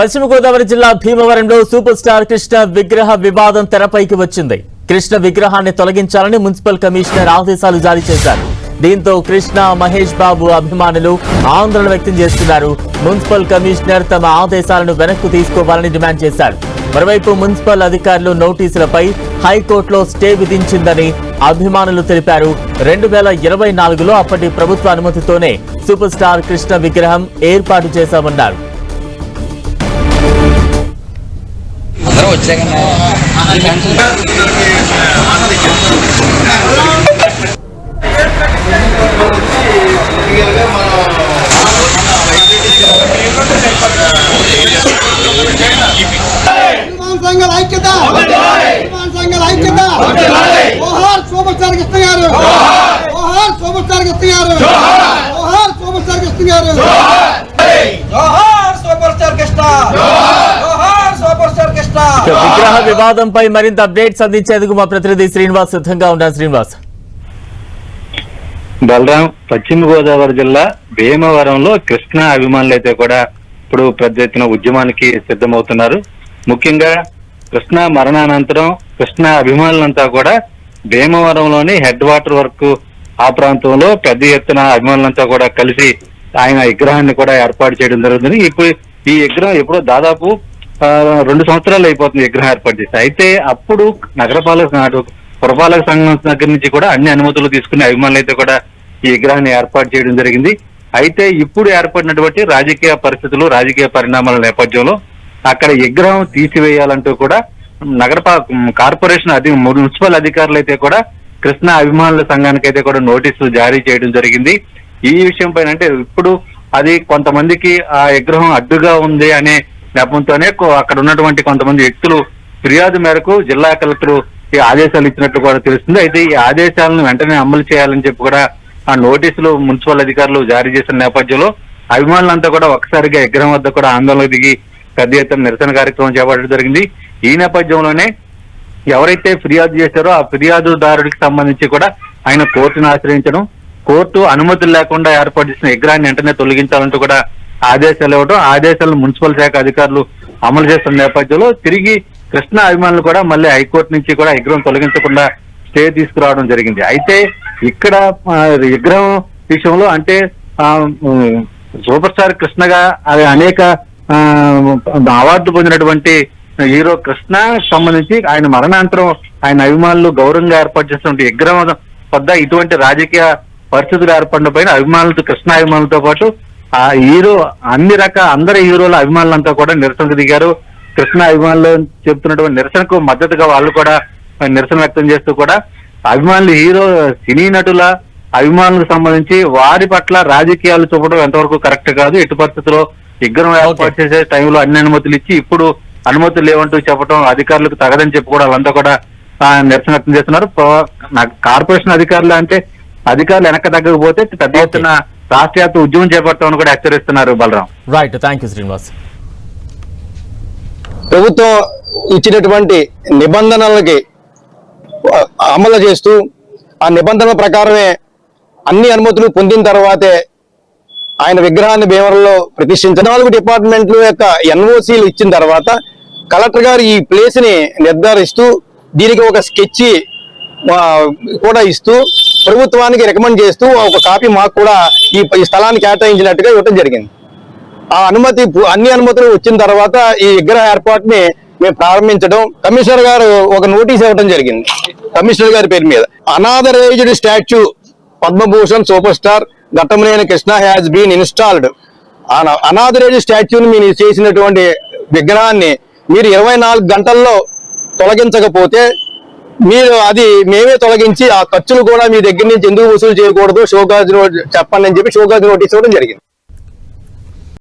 పశ్చిమ గోదావరి జిల్లా భీమవరంలో సూపర్ స్టార్ కృష్ణ విగ్రహ వివాదం తెరపైకి వచ్చింది. కృష్ణ విగ్రహాన్ని తొలగించాలని మున్సిపల్ కమిషనర్ ఆదేశాలు జారీ చేశారు. దీంతో కృష్ణ, మహేష్ బాబు అభిమానులు ఆందోళన వ్యక్తం చేస్తున్నారు. మున్సిపల్ కమిషనర్ తమ ఆదేశాలను వెనక్కు తీసుకోవాలని డిమాండ్ చేశారు. మరోవైపు మున్సిపల్ అధికారులు నోటీసులపై హైకోర్టులో స్టే విధించిందని అభిమానులు తెలిపారు. 2024లో అప్పటి ప్రభుత్వ అనుమతితోనే సూపర్ స్టార్ కృష్ణ విగ్రహం ఏర్పాటు చేశామన్నారు. విగ్రహ వివాదంపై మరింత అప్డేట్స్ అందించేందుకు మా ప్రతినిధి శ్రీనివాస్ సిద్ధంగా ఉన్నారు. శ్రీనివాస్. బలరాం, పశ్చిమ గోదావరి జిల్లా భీమవరంలో కృష్ణ అభిమానులు అయితే కూడా ఇప్పుడు పెద్ద ఎత్తున ఉద్యమానికి సిద్ధమవుతున్నారు. ముఖ్యంగా కృష్ణ మరణానంతరం కృష్ణ అభిమానులంతా కూడా భీమవరంలోని హెడ్ వాటర్ వరకు ఆ ప్రాంతంలో పెద్ద ఎత్తున అభిమానులంతా కూడా కలిసి ఆయన విగ్రహాన్ని కూడా ఏర్పాటు చేయడం జరుగుతుంది. ఇప్పుడు ఈ విగ్రహం ఎప్పుడో దాదాపు 2 సంవత్సరాలు అయిపోతుంది విగ్రహం ఏర్పాటు చేసి. అయితే అప్పుడు పురపాలక సంఘం దగ్గర నుంచి కూడా అన్ని అనుమతులు తీసుకునే అభిమానులు అయితే కూడా ఈ విగ్రహాన్ని ఏర్పాటు చేయడం జరిగింది. అయితే ఇప్పుడు ఏర్పడినటువంటి రాజకీయ పరిస్థితులు, రాజకీయ పరిణామాల నేపథ్యంలో అక్కడ విగ్రహం తీసివేయాలంటూ కూడా కార్పొరేషన్ మున్సిపల్ అధికారులు అయితే కూడా కృష్ణ అభిమానుల సంఘానికి అయితే కూడా నోటీసులు జారీ చేయడం జరిగింది. ఈ విషయం పైన అంటే ఇప్పుడు అది కొంతమందికి ఆ విగ్రహం అడ్డుగా ఉంది అనే నెపంతోనే అక్కడ ఉన్నటువంటి కొంతమంది వ్యక్తులు ఫిర్యాదు మేరకు జిల్లా కలెక్టర్ ఈ ఆదేశాలు ఇచ్చినట్లు కూడా తెలుస్తుంది. అయితే ఈ ఆదేశాలను వెంటనే అమలు చేయాలని చెప్పి కూడా ఆ నోటీసులు మున్సిపల్ అధికారులు జారీ చేసిన నేపథ్యంలో అభిమానులంతా కూడా ఒక్కసారిగా విగ్రహం వద్ద కూడా ఆందోళన దిగి పెద్ద ఎత్తున నిరసన కార్యక్రమం చేపట్టడం జరిగింది. ఈ నేపథ్యంలోనే ఎవరైతే ఫిర్యాదు చేశారో ఆ ఫిర్యాదుదారుడికి సంబంధించి కూడా ఆయన కోర్టును ఆశ్రయించడం, కోర్టు అనుమతులు లేకుండా ఏర్పాటు చేసిన విగ్రహాన్ని వెంటనే తొలగించాలంటూ కూడా ఆదేశాలు ఇవ్వడం, ఆదేశాలను మున్సిపల్ శాఖ అధికారులు అమలు చేస్తున్న నేపథ్యంలో తిరిగి కృష్ణ అభిమానులు కూడా మళ్ళీ హైకోర్టు నుంచి కూడా విగ్రహం తొలగించకుండా స్టే తీసుకురావడం జరిగింది. అయితే ఇక్కడ విగ్రహం విషయంలో అంటే సూపర్ స్టార్ కృష్ణగా అనేక అవార్డు పొందినటువంటి హీరో కృష్ణ సంబంధించి ఆయన మరణాంతరం ఆయన అభిమానులు గౌరవంగా ఏర్పాటు చేసినటువంటి విగ్రహం వద్ద ఇటువంటి రాజకీయ పరిస్థితులు ఏర్పడిన పైన అభిమానులతో కృష్ణ అభిమానులతో పాటు ఆ హీరో అందరి హీరోల అభిమానులంతా కూడా నిరసనకు దిగారు. కృష్ణ అభిమానులు చెప్తున్నటువంటి నిరసనకు మద్దతుగా వాళ్ళు కూడా నిరసన వ్యక్తం చేస్తూ కూడా అభిమానులు సినీ నటుల అభిమానులకు సంబంధించి వారి పట్ల రాజకీయాలు చూపడం ఎంతవరకు కరెక్ట్ కాదు, ఎటు పరిస్థితుల్లో విగ్రహం ఏర్పాటు చేసే టైంలో అన్ని అనుమతులు ఇచ్చి ఇప్పుడు అనుమతులు లేవంటూ చెప్పడం అధికారులకు తగదని చెప్పి కూడా వాళ్ళంతా కూడా నిరసన వ్యక్తం చేస్తున్నారు. కార్పొరేషన్ అధికారులు అంటే అధికారులు వెనక తగ్గకపోతే పెద్ద ఎత్తున రాష్ట్ర వ్యాప్త ఉద్యమం చేపడతామని కూడా హెచ్చరిస్తున్నారు. Balaram. Right, thank you Srinivas. ప్రభుత్వం ఇచ్చినటువంటి నిబంధనలకి అమలు చేస్తూ ఆ నిబంధనల ప్రకారమే అన్ని అనుమతులు పొందిన తర్వాతే ఆయన విగ్రహాన్ని భీమవరంలో ప్రతిష్ఠించారు. 4 డిపార్ట్మెంట్ల యొక్క ఎన్ఓసీలు ఇచ్చిన తర్వాత కలెక్టర్ గారు ఈ ప్లేస్ ని నిర్ధారిస్తూ దీనికి ఒక స్కెచ్ కూడా ఇస్తూ ప్రభుత్వానికి రికమెండ్ చేస్తూ ఒక కాపీ మాకు కూడా ఈ స్థలాన్ని కేటాయించినట్టుగా ఇవ్వడం జరిగింది. ఆ అన్ని అనుమతులు వచ్చిన తర్వాత ఈ విగ్రహ ఏర్పాటుని మేము ప్రారంభించడం, కమిషనర్ గారు ఒక నోటీస్ ఇవ్వడం జరిగింది కమిషనర్ గారి పేరు మీద. Unauthorized statue Padma Bhushan super star Ghattamaneni Krishna has been installed. Unauthorized స్టాచ్యూని మీరు చేసినటువంటి విగ్రహాన్ని మీరు 24 గంటల్లో తొలగించకపోతే మేమే తొలగించి ఆ ఖర్చులు కూడా మీ దగ్గర నుంచి ఎందుకు వసూలు చేయకూడదు, షోకాజ్ చెప్పండి అని చెప్పి షోకాజ్ నోటీస్ ఇవ్వడం జరిగింది.